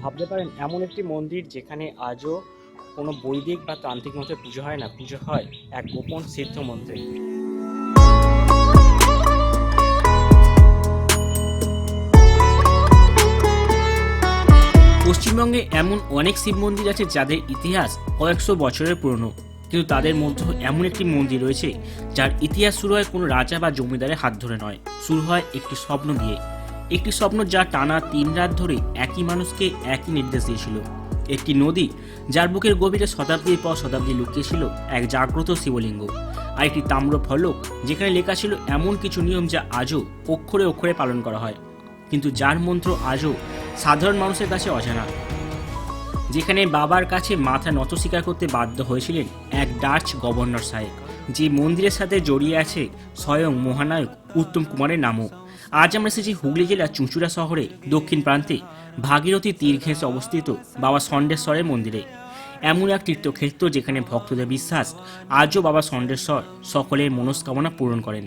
ভাবতে পারেন এমন একটি মন্দির যেখানে আজও কোনো বৈদিক বা তান্ত্রিক মতে পুজো হয় না, পুজো হয় এক গোপন সিদ্ধ মন্ত্রে। পশ্চিমবঙ্গে এমন অনেক শিব মন্দির আছে যাদের ইতিহাস কয়েকশো বছরের পুরনো, কিন্তু তাদের মধ্যে এমন একটি মন্দির রয়েছে যার ইতিহাস শুরু হয় কোনো রাজা বা জমিদারের হাত ধরে নয়, শুরু হয় একটি স্বপ্ন দিয়ে। একটি স্বপ্ন যা টানা 3 রাত ধরে একই মানুষকে একই নির্দেশ দিয়েছিল। একটি নদী যার বুকের গভীরে শতাব্দীর পর শতাব্দী লুকিয়েছিল এক জাগ্রত শিবলিঙ্গ, আর একটি তাম্র ফলক যেখানে লেখা ছিল এমন কিছু নিয়ম যা আজও অক্ষরে অক্ষরে পালন করা হয়, কিন্তু যার মন্ত্র আজও সাধারণ মানুষের কাছে অজানা। যেখানে বাবার কাছে মাথা নত স্বীকার করতে বাধ্য হয়েছিলেন এক ডাচ গভর্নর সাহেব, যে মন্দিরের সাথে জড়িয়ে আছে স্বয়ং মহানায়ক উত্তম কুমারের নামও। আজ আমরা এসেছি হুগলি জেলার চুঁচুড়া শহরে দক্ষিণ প্রান্তে ভাগীরথী তীর ঘেঁষে অবস্থিত বাবা ষণ্ডেশ্বরের মন্দিরে। এমন এক তীর্থক্ষেত্র যেখানে ভক্তদের বিশ্বাস আজও বাবা ষণ্ডেশ্বর সকলের মনস্কামনা পূরণ করেন।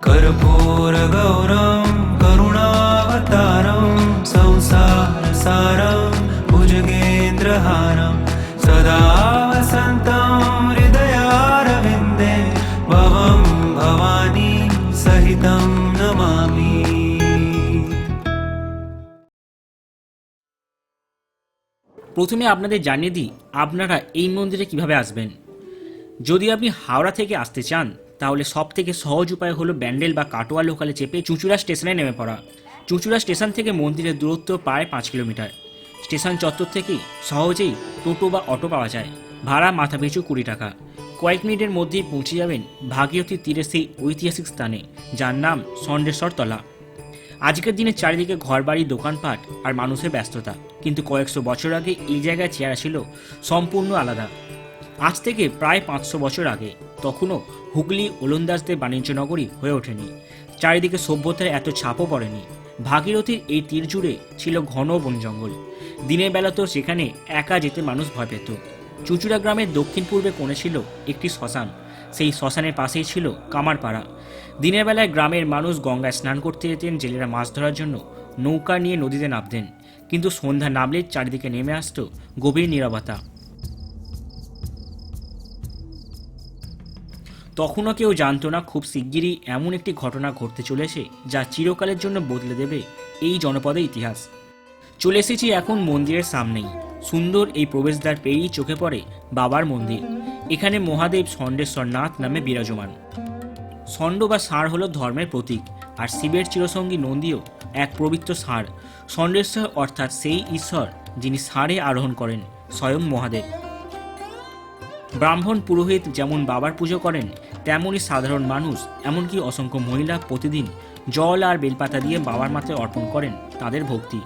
कर्पूर गौरम करुणावतारम संसार सारम भुजगेन्द्रहारम सदा वसन्तं हृदयारविन्दे भवं भवानी सहितं नमामि। প্রথমে আপনাদের জানিয়ে দিই আপনারা এই মন্দিরে কিভাবে আসবেন। যদি আপনি হাওড়া থেকে আসতে চান তাহলে সব থেকে সহজ উপায় হলো ব্যান্ডেল বা কাটোয়া লোকালে চেপে চুঁচুড়া স্টেশনে নেমে পড়া। চুঁচুড়া স্টেশন থেকে মন্দিরের দূরত্ব প্রায় 5 কিলোমিটার। স্টেশন চত্বর থেকেই সহজেই টোটো বা অটো পাওয়া যায়, ভাড়া মাথাপিছু 20 টাকা। কয়েক মিনিটের মধ্যেই পৌঁছে যাবেন ভাগীরথী তীরে সেই ঐতিহাসিক স্থানে যার নাম ষণ্ডেশ্বর তলা। আজকের দিনে চারিদিকে ঘরবাড়ি, দোকানপাট আর মানুষের ব্যস্ততা, কিন্তু কয়েকশো বছর আগে এই জায়গায় চেহারা ছিল সম্পূর্ণ আলাদা। আজ থেকে প্রায় 500 বছর আগে তখনও হুগলি ওলন্দাজদের বাণিজ্য নগরী হয়ে ওঠেনি, চারিদিকে সভ্যতার এত ছাপও পড়েনি। ভাগীরথীর এই তীর জুড়ে ছিল ঘন বন জঙ্গল। দিনের বেলা তো সেখানে একা যেতে মানুষ ভয় পেত। চুঁচুড়া গ্রামের দক্ষিণ পূর্বে কোণে ছিল একটি শ্মশান, সেই শ্মশানের পাশেই ছিল কামারপাড়া। দিনের বেলায় গ্রামের মানুষ গঙ্গায় স্নান করতে যেতেন, জেলেরা মাছ ধরার জন্য নৌকা নিয়ে নদীতে নামতেন, কিন্তু সন্ধ্যা নামলে চারিদিকে নেমে আসত গভীর নীরবতা। তখনও কেউ জানতো না খুব শিগগিরই এমন একটি ঘটনা ঘটতে চলেছে যা চিরকালের জন্য বদলে দেবে এই জনপদের ইতিহাস। চলে এসেছি এখন মন্দিরের সামনেই। সুন্দর এই প্রবেশদ্বার পেয়েই চোখে পড়ে বাবার মন্দির। এখানে মহাদেব ষণ্ডেশ্বরনাথ নামে বিরাজমান। ষণ্ড বা ষাঁড় হলো ধর্মের প্রতীক, আর শিবের চিরসঙ্গী নন্দীও এক পবিত্র ষাঁড়। ষণ্ডেশ্বর অর্থাৎ সেই ঈশ্বর যিনি ষাঁড়ে আরোহণ করেন, স্বয়ং মহাদেব। ব্রাহ্মণ পুরোহিত যেমন বাবার পুজো করেন, তেমনই সাধারণ মানুষ এমনকি অসংখ্য মহিলা প্রতিদিন জল আর বেলপাতা দিয়ে বাবার মাথায় অর্পণ করেন তাদের ভক্তি।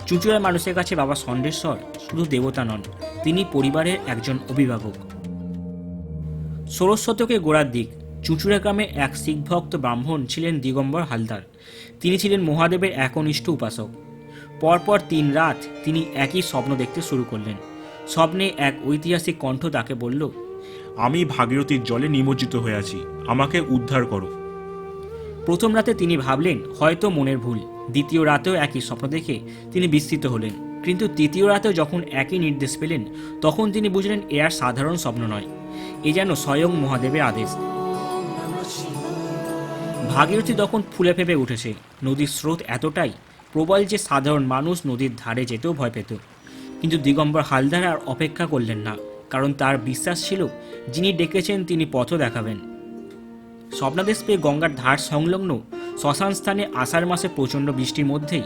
চুঁচুড়ার মানুষের কাছে বাবা ষণ্ডেশ্বর শুধু দেবতা নন, তিনি পরিবারের একজন অভিভাবক। 16 শতকের গোড়ার দিক চুঁচুড়া গ্রামে এক শিখ ভক্ত ব্রাহ্মণ ছিলেন দিগম্বর হালদার। তিনি ছিলেন মহাদেবের একনিষ্ঠ উপাসক। পরপর 3 রাত তিনি একই স্বপ্ন দেখতে শুরু করলেন। স্বপ্নে এক ঐতিহাসিক কণ্ঠ তাকে বলল, আমি ভাগীরথীর জলে নিমজ্জিত হয়ে আছি, আমাকে উদ্ধার করো। প্রথম রাতে তিনি ভাবলেন হয়তো মনের ভুল। দ্বিতীয় রাতেও একই স্বপ্ন দেখে তিনি বিস্মিত হলেন, কিন্তু তৃতীয় রাতেও যখন একই নির্দেশ পেলেন তখন তিনি বুঝলেন এ আর সাধারণ স্বপ্ন নয়, এ যেন স্বয়ং মহাদেবের আদেশ। ভাগীরথী তখন ফুলে ফেপে উঠেছে। নদীর স্রোত এতটাই প্রবল যে সাধারণ মানুষ নদীর ধারে যেতেও ভয় পেত। কিন্তু দিগম্বর হালদার আর অপেক্ষা করলেন না, কারণ তার বিশ্বাস ছিল যিনি ডেকেছেন তিনি পথও দেখাবেন। স্বপ্নাদেশ পেয়ে গঙ্গার ধার সংলগ্ন শ্মশান স্থানে আষাঢ় মাসে প্রচণ্ড বৃষ্টির মধ্যেই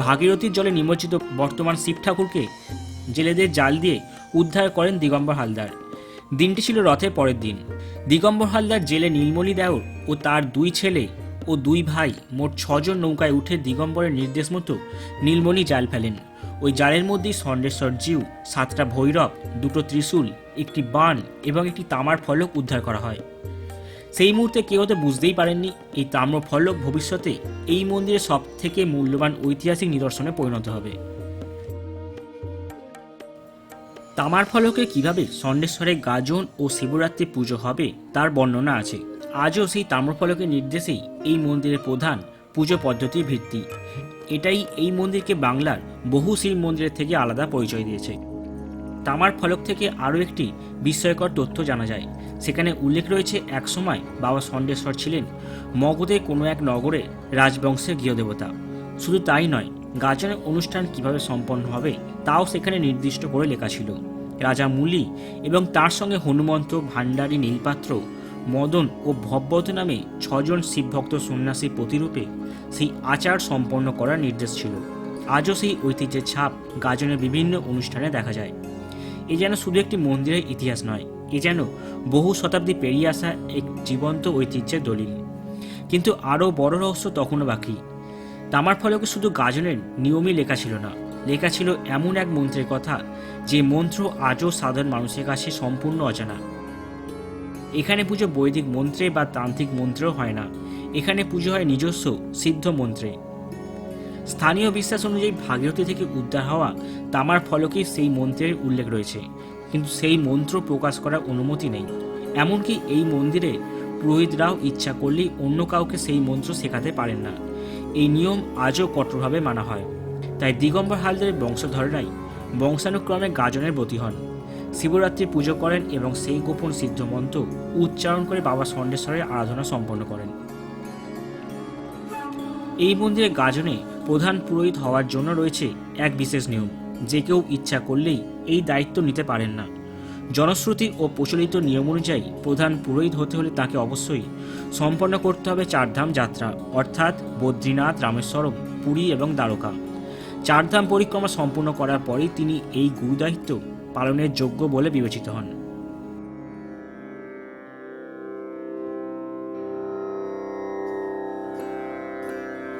ভাগীরথীর জলে নিমজ্জিত বর্তমান শিব ঠাকুরকে জেলেদের জাল দিয়ে উদ্ধার করেন দিগম্বর হালদার। দিনটি ছিল রথের পরের দিন। দিগম্বর হালদার জেলে নীলমণি দেওর ও তার 2 ছেলে ও 2 ভাই মোট 6 জন নৌকায় উঠে দিগম্বরের নির্দেশ মতো নীলমণি জাল ফেলেন। ওই জালের মধ্যেই ষণ্ডেশ্বর জিউ, 7টা ভৈরব, 2টো ত্রিশূল, একটি বাণ এবং একটি তামার ফলক উদ্ধার করা হয়। সেই মুহূর্তে কেউ হয়তো বুঝতেই পারেননি এই তাম্র ফলক ভবিষ্যতে এই মন্দিরের সব থেকে মূল্যবান ঐতিহাসিক নিদর্শনে পরিণত হবে। তামার ফলকে কিভাবে ষণ্ডেশ্বরে গাজন ও শিবরাত্রি পুজো হবে তার বর্ণনা আছে। আজও সেই তাম্রফলকের নির্দেশেই এই মন্দিরের প্রধান পুজো পদ্ধতির ভিত্তি। এটাই এই মন্দিরকে বাংলার বহু শিব মন্দিরের থেকে আলাদা পরিচয় দিয়েছে। তামার ফলক থেকে আরও একটি বিস্ময়কর তথ্য জানা যায়। সেখানে উল্লেখ রয়েছে একসময় বাবা ষণ্ডেশ্বর ছিলেন মগধের কোনো এক নগরে রাজবংশের গৃহদেবতা। শুধু তাই নয়, গাজনের অনুষ্ঠান কিভাবে সম্পন্ন হবে তাও সেখানে নির্দিষ্ট করে লেখা ছিল। রাজা মুলি এবং তার সঙ্গে হনুমন্ত, ভাণ্ডারী, নীলপাত্র, মদন ও ভববত নামে 6 জন শিবভক্ত সন্ন্যাসীর প্রতিরূপে সেই আচার সম্পন্ন করার নির্দেশ ছিল। আজও সেই ঐতিহ্যের ছাপ গাজনের বিভিন্ন অনুষ্ঠানে দেখা যায়। এ যেন শুধু একটি মন্দিরের ইতিহাস নয়, এ যেন বহু শতাব্দী পেরিয়ে আসা এক জীবন্ত ঐতিহ্যের দলিল। কিন্তু আরও বড় রহস্য তখনও বাকি। তামার ফলকে শুধু গাজনের নিয়মই লেখা ছিল না, লেখা ছিল এমন এক মন্ত্রের কথা যে মন্ত্র আজও সাধারণ মানুষের কাছে সম্পূর্ণ অজানা। এখানে পুজো বৈদিক মন্ত্রে বা তান্ত্রিক মন্ত্রেও হয় না, এখানে পুজো হয় নিজস্ব সিদ্ধ মন্ত্রে। স্থানীয় বিশ্বাস অনুযায়ী ভাগীরথী থেকে উদ্ধার হওয়া তামার ফলকে সেই মন্ত্রের উল্লেখ রয়েছে, কিন্তু সেই মন্ত্র প্রকাশ করার অনুমতি নেই। এমনকি এই মন্দিরে পুরোহিতরাও ইচ্ছা করলেই অন্য কাউকে সেই মন্ত্র শেখাতে পারেন না। এই নিয়ম আজও কঠোরভাবে মানা হয়। তাই দিগম্বর হালদারের বংশধররাই বংশানুক্রমে গাজনের ব্রতী হন, শিবরাত্রি পুজো করেন এবং সেই গোপন সিদ্ধ মন্ত্র উচ্চারণ করে বাবা ষণ্ডেশ্বরের আরাধনা সম্পন্ন করেন। এই মন্দিরে গাজনে প্রধান পুরোহিত হওয়ার জন্য রয়েছে এক বিশেষ নিয়ম, যে কেউ ইচ্ছা করলেই এই দায়িত্ব নিতে পারেন না। জনশ্রুতি ও প্রচলিত নিয়ম অনুযায়ী প্রধান পুরোহিত হতে হলে তাকে অবশ্যই সম্পন্ন করতে হবে 4 ধাম যাত্রা, অর্থাৎ বদ্রীনাথ, রামেশ্বরম, পুরী এবং দ্বারকা। 4 ধাম পরিক্রমা সম্পূর্ণ করার পরেই তিনি এই গুরুদায়িত্ব পালনের যোগ্য বলে বিবেচিত হন।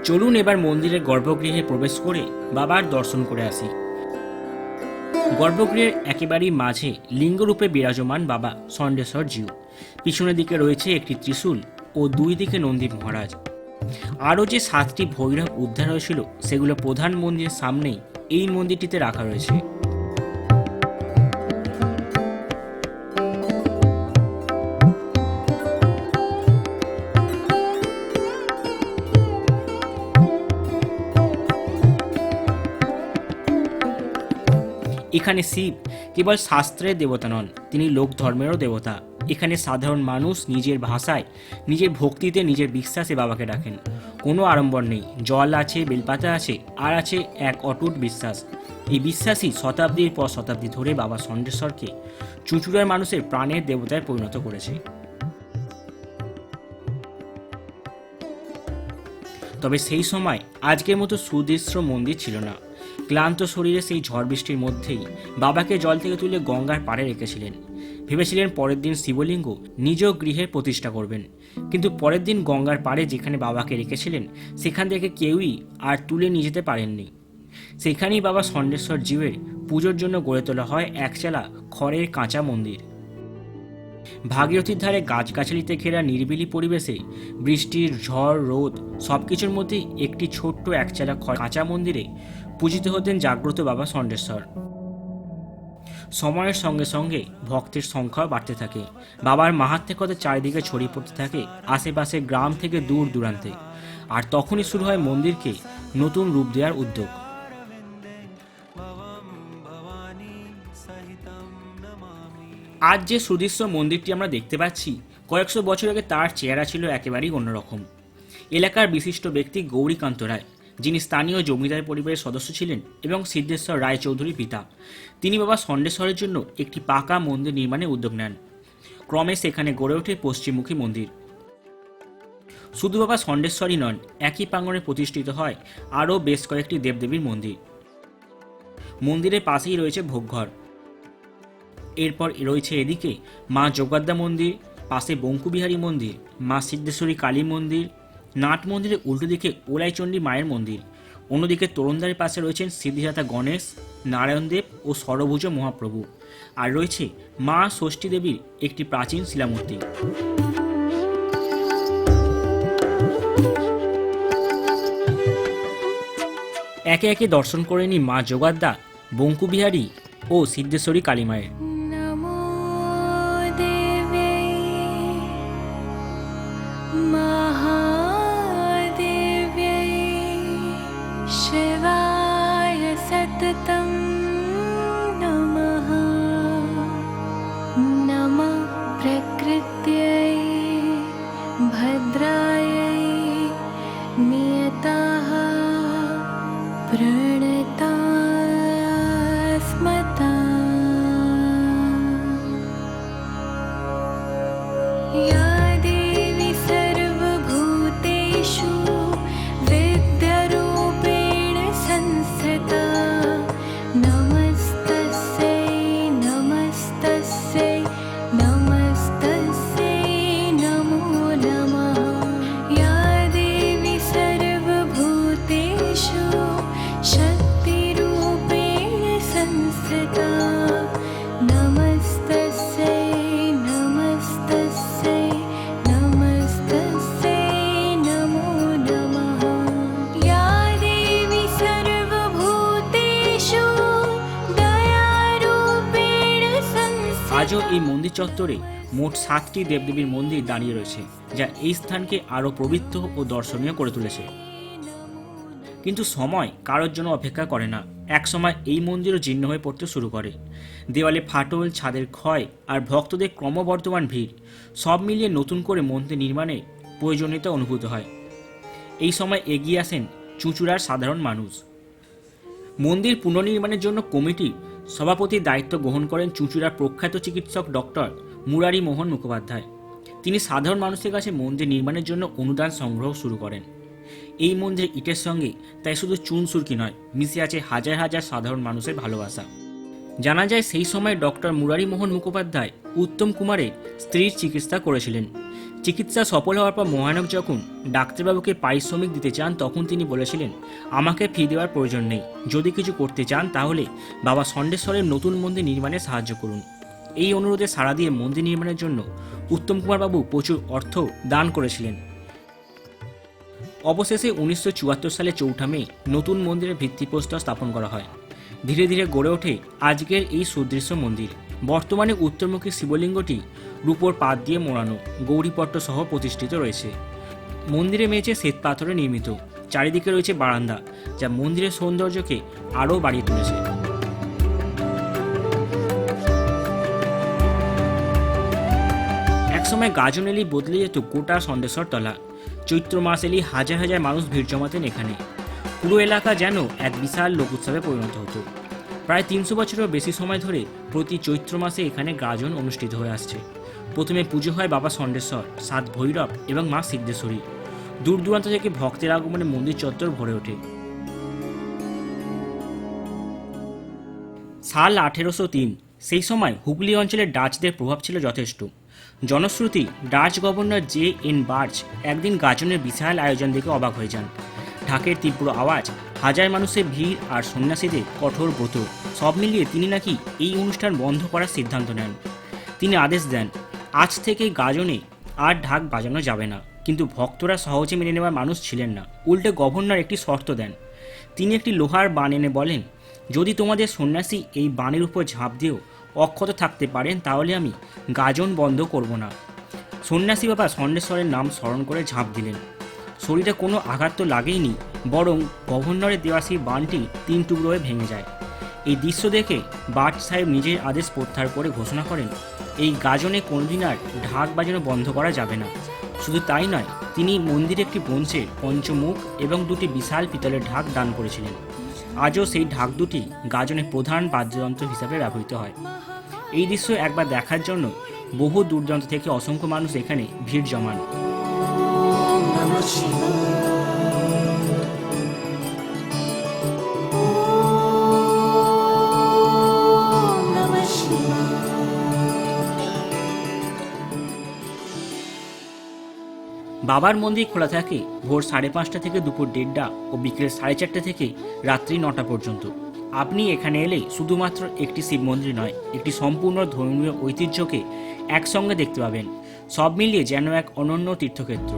চলুন এবার মন্দিরের গর্ভগৃহে প্রবেশ করে বাবার দর্শন করে আসি। গর্ভগৃহের একেবারেই মাঝে লিঙ্গরূপে বিরাজমান বাবা ষণ্ডেশ্বর জিউ। পিছনের দিকে রয়েছে একটি ত্রিশূল ও 2 দিকে নন্দী মহারাজ। আরও যে 7টি ভৈরব উদ্ধার হয়েছিল সেগুলো প্রধান মন্দিরের সামনেই এই মন্দিরটিতে রাখা রয়েছে। এখানে শিব কেবল শাস্ত্রের দেবতা নন, তিনি লোক ধর্মেরও দেবতা। এখানে সাধারণ মানুষ নিজের ভাষায়, নিজের ভক্তিতে, নিজের বিশ্বাসে বাবাকে ডাকেন। কোনো আড়ম্বর নেই, জল আছে, বেলপাতা আছে, আর আছে এক অটুট বিশ্বাস। এই বিশ্বাসই শতাব্দীর পর শতাব্দী ধরে বাবা ষণ্ডেশ্বরকে চুঁচুড়ার মানুষের প্রাণের দেবতায় পরিণত করেছে। তবে সেই সময় আজকের মতো সুদৃশ্য মন্দির ছিল না। ক্লান্ত শরীরে সেই ঝড় বৃষ্টির মধ্যেই বাবাকে জল থেকে তুলে গঙ্গার পাড়ে রেখেছিলেন। ভেবেছিলেন পরের দিন শিবলিঙ্গ নিজ গৃহে প্রতিষ্ঠা করবেন, কিন্তু পরের দিন গঙ্গার পাড়ে যেখানে বাবাকে রেখেছিলেন সেখান থেকে কেউই আর তুলে নিয়ে যেতে পারেননি। সেখানেই বাবা ষণ্ডেশ্বর জিউয়ের পুজোর জন্য গড়ে তোলা হয় একচালা খড়ের কাঁচা মন্দির। ভাগীরথীর ধারে গাছগাছালিতে ঘেরা নিরিবিলি পরিবেশে বৃষ্টির, ঝড়, রোদ সবকিছুর মধ্যে একটি ছোট্ট একচালা কাঁচা মন্দিরে পূজিত হতেন জাগ্রত বাবা ষণ্ডেশ্বর। সময়ের সঙ্গে সঙ্গে ভক্তের সংখ্যাও বাড়তে থাকে। বাবার মাহাত্ম্যের কথা চারিদিকে ছড়িয়ে পড়তে থাকে আশেপাশে গ্রাম থেকে দূর দূরান্তে। আর তখনই শুরু হয় মন্দিরকে নতুন রূপ দেওয়ার উদ্যোগ। আজ যে সুদৃশ্য মন্দিরটি আমরা দেখতে পাচ্ছি, কয়েকশো বছর আগে তার চেহারা ছিল একেবারেই অন্যরকম। এলাকার বিশিষ্ট ব্যক্তি গৌরীকান্ত রায়, যিনি স্থানীয় জমিদার পরিবারের সদস্য ছিলেন এবং সিদ্ধেশ্বর রায়চৌধুরীর পিতা, তিনি বাবা ষণ্ডেশ্বরের জন্য একটি পাকা মন্দির নির্মাণে উদ্যোগ নেন। ক্রমে সেখানে গড়ে ওঠে পশ্চিমমুখী মন্দির। শুধু বাবা ষণ্ডেশ্বরই নন, একই প্রাঙ্গণে প্রতিষ্ঠিত হয় আরও বেশ কয়েকটি দেবদেবীর মন্দির। মন্দিরের পাশেই রয়েছে ভোগঘর। এরপর রয়েছে এদিকে মা যোগাদ্দা মন্দির, পাশে বঙ্কুবিহারী মন্দির, মা সিদ্ধেশ্বরী কালী মন্দির, নাট মন্দিরের উল্টো দিকে ওলাইচণ্ডী মায়ের মন্দির। অন্যদিকে তরুণদারের পাশে রয়েছেন সিদ্ধিদাতা গণেশ, নারায়ণদেব ও ষড়ভুজ মহাপ্রভু। আর রয়েছে মা ষষ্ঠী দেবীর একটি প্রাচীন শিলামূর্তি। একে একে দর্শন করে নি মা যোগাদ্দা, বঙ্কুবিহারী ও সিদ্ধেশ্বরী কালী মায়ের। महादेव्यै शिवाय सततं नमः। नमः प्रकृत्यै भद्रायै नियताः प्रणता स्मता। या देवी सर्वभूतेषु विद्यारूपेण संस्थिता। नमस्तस्यै नमस्तस्यै नमस्तस्यै नमो नमः। या देवी सर्वभूतेषु शक्तिरूपेण संस्थिता। नमस्तस्यै नमस्तस्यै नमस्तस्यै नमो नमः। या देवी सर्वभूतेषु दयारूपेण संस्थिता। আজও এই মন্দির চত্বরে মোট 7টি দেবদেবীর মন্দির দাঁড়িয়ে রয়েছে, যা এই স্থানকে আরও পবিত্র ও দর্শনীয় করে তুলেছে। কিন্তু সময় কারোর জন্য অপেক্ষা করে না। এক সময় এই মন্দিরও জীর্ণ হয়ে পড়তে শুরু করে। দেওয়ালে ফাটল, ছাদের ক্ষয় আর ভক্তদের ক্রমবর্ধমান ভিড় সব মিলিয়ে নতুন করে মন্দির নির্মাণের প্রয়োজনীয়তা অনুভূত হয়। এই সময় এগিয়ে আসেন চুঁচুড়ার সাধারণ মানুষ। মন্দির পুনর্নির্মাণের জন্য কমিটি সভাপতির দায়িত্ব গ্রহণ করেন চুঁচুড়ার প্রখ্যাত চিকিৎসক ডক্টর মুরারি মোহন মুখোপাধ্যায়। তিনি সাধারণ মানুষের কাছে মন্দির নির্মাণের জন্য অনুদান সংগ্রহ শুরু করেন। এই মন্দিরের ইটের সঙ্গে তাই শুধু চুন সুরকি নয়, মিশে আছে হাজার হাজার সাধারণ মানুষের ভালোবাসা। জানা যায় সেই সময় ডক্টর মুরারি মোহন মুখোপাধ্যায় উত্তম কুমারের স্ত্রীর চিকিৎসা করেছিলেন। চিকিৎসা সফল হওয়ার পর মহানক যখন ডাক্তারবাবুকে পারিশ্রমিক দিতে চান, তখন তিনি বলেছিলেন, আমাকে ফি দেওয়ার প্রয়োজন নেই, যদি কিছু করতে চান তাহলে বাবা ষণ্ডেশ্বরের নতুন মন্দির নির্মাণে সাহায্য করুন। এই অনুরোধে সাড়া দিয়ে মন্দির নির্মাণের জন্য উত্তম কুমার বাবু প্রচুর অর্থ দান করেছিলেন। অবশেষে 1974 সালে 4 মে নতুন মন্দিরের ভিত্তিপ্রস্তর স্থাপন করা হয়। ধীরে ধীরে গড়ে ওঠে আজকের এই সুদৃশ্য মন্দির। বর্তমানে উত্তরমুখী শিবলিঙ্গটি রূপোর পাত দিয়ে মোড়ানো, গৌরীপট্ট সহ প্রতিষ্ঠিত রয়েছে। মন্দিরে মেঝে শ্বেত পাথরে নির্মিত, চারিদিকে রয়েছে বারান্দা, যা মন্দিরের সৌন্দর্যকে আরও বাড়িয়ে তুলেছে। একসময় গাজন এলেই বদলে যেত গোটা ষণ্ডেশ্বর তলা। চৈত্র মাস এলেই হাজার হাজার মানুষ ভিড় জমাতেন এখানে। পুরো এলাকা যেন এক বিশাল লোক উৎসবে পরিণত হতো। প্রায় 300 বছরেরও বেশি সময় ধরে প্রতি চৈত্র মাসে এখানে গাজন অনুষ্ঠিত হয়ে আসছে। প্রথমে পুজো হয় বাবা ষণ্ডেশ্বর, 7 ভৈরব এবং মা সিদ্ধেশ্বরী। দূর দূরান্ত থেকে ভক্তের আগমনে মন্দির চত্বর ভরে ওঠে। সাল 1803, সেই সময় হুগলি অঞ্চলে ডাচদের প্রভাব ছিল যথেষ্ট। জনশ্রুতি, ডাচ গভর্নর J.N. বার্চ একদিন গাজনের বিশাল আয়োজন দেখে অবাক হয়ে যান। ঢাকের তীব্র আওয়াজ, হাজার মানুষের ভিড় আর সন্ন্যাসীদের কঠোর ব্রত, সব মিলিয়ে তিনি নাকি এই অনুষ্ঠান বন্ধ করার সিদ্ধান্ত নেন। তিনি আদেশ দেন, আজ থেকে গাজনে আর ঢাক বাজানো যাবে না। কিন্তু ভক্তরা সহজে মেনে নেওয়ার মানুষ ছিলেন না। উল্টে গভর্নর একটি শর্ত দেন। তিনি একটি লোহার বান এনে বলেন, যদি তোমাদের সন্ন্যাসী এই বানের উপর ঝাঁপ দিয়েও অক্ষত থাকতে পারেন, তাহলে আমি গাজন বন্ধ করব না। সন্ন্যাসী বাবা ষণ্ডেশ্বরের নাম স্মরণ করে ঝাঁপ দিলেন। শরীরে কোনো আঘাত তো লাগেইনি, বরং গভর্নরের দেওয়া সেই বানটি 3 টুকরো হয়ে ভেঙে যায়। এই দৃশ্য দেখে বার্চ সাহেব নিজের আদেশ প্রত্যাহার করে ঘোষণা করেন, এই গাজনে কোনোদিন আর ঢাক বাজানো বন্ধ করা যাবে না। শুধু তাই নয়, তিনি মন্দিরে একটি বংশের পঞ্চমুখ এবং 2টি বিশাল পিতলের ঢাক দান করেছিলেন। আজও সেই ঢাক দুটি গাজনের প্রধান বাদ্যযন্ত্র হিসাবে ব্যবহৃত হয়। এই দৃশ্য একবার দেখার জন্য বহু দূরদূরান্ত থেকে অসংখ্য মানুষ এখানে ভিড় জমান। বাবার মন্দির খোলা থাকে ভোর 5:30 থেকে দুপুর 1:30 ও বিকেল 4:30 থেকে রাত্রি 9টা পর্যন্ত। আপনি এখানে এলে শুধুমাত্র একটি শিব মন্দির নয়, একটি সম্পূর্ণ ধর্মীয় ঐতিহ্যকে একসঙ্গে দেখতে পাবেন। সব মিলিয়ে যেন এক অনন্য তীর্থক্ষেত্র।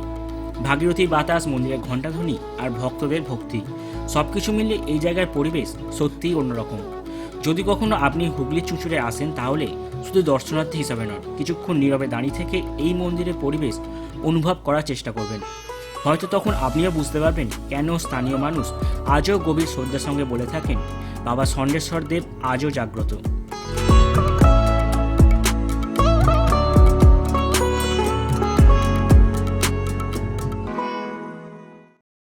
ভাগীরথীর বাতাস, মন্দিরের ঘণ্টাধ্বনি আর ভক্তদের ভক্তি, সব কিছু মিলিয়ে এই জায়গার পরিবেশ সত্যিই অন্যরকম। যদি কখনো আপনি হুগলি চুঁচুড়ে আসেন, তাহলে শুধু দর্শনার্থী হিসাবে নয়, কিছুক্ষণ নীরবে দাঁড়িয়ে থেকে এই মন্দিরের পরিবেশ অনুভব করার চেষ্টা করবেন। হয়তো তখন আপনিও বুঝতে পারবেন কেন স্থানীয় মানুষ আজও গভীর শ্রদ্ধার সঙ্গে বলে থাকেন, বাবা ষণ্ডেশ্বর দেব আজও জাগ্রত।